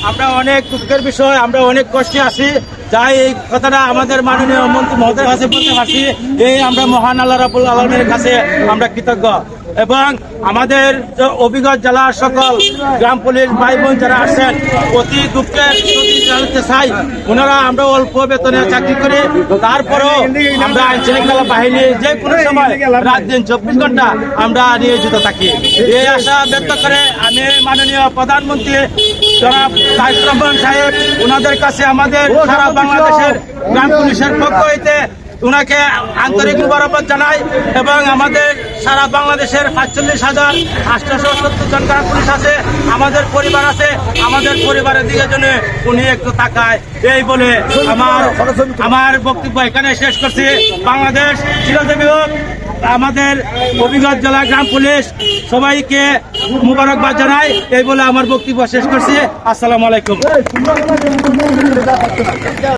আমরা অনেক দুঃখের বিষয়, আমরা অনেক কষ্টে আছি, যাই এই কথাটা আমাদের মাননীয় মন্ত্রী মহোদয়ের কাছে বলতে পারছি। এই আমরা মহান আল্লাহ রাব্বুল আলামিনের কাছে আমরা কৃতজ্ঞ। এবং আমাদের অভিজ্ঞ জেলার সকল গ্রাম পুলিশ ভাই বোন যারা আসেন, অতি দুঃখের যদি জানাতে চাই, ওনারা আমরা অল্প বেতনে চাকরি করি, তারপরেও আমরা আইন শৃঙ্খলা বাহিনী যে কোনো সময় রাত দিন 24 ঘন্টা আমরা নিয়োজিত থাকি। এই আশা ব্যক্ত করে আমি মাননীয় প্রধানমন্ত্রী জনাব তারেক রহমান সাহেব ওনাদের কাছে আমাদের সারা বাংলাদেশের গ্রাম পুলিশের পক্ষ হইতে ওনাকে আন্তরিক মুবারকবাদ জানাই। এবং আমাদের সারা বাংলাদেশের 45,870 জন গ্রাম পুলিশ আছে, আমাদের পরিবার আছে, আমাদের পরিবারের দিকে জন্য উনি একটু তাকায়। এই বলে আমার বক্তব্য এখানে শেষ করছি। বাংলাদেশ চিরজীবী হোক। আমাদের অভিজ্ঞ জেলা গ্রাম পুলিশ সবাইকে মুবারকবাদ জানাই। এই বলে আমার বক্তব্য শেষ করছি। আসসালামু আলাইকুম।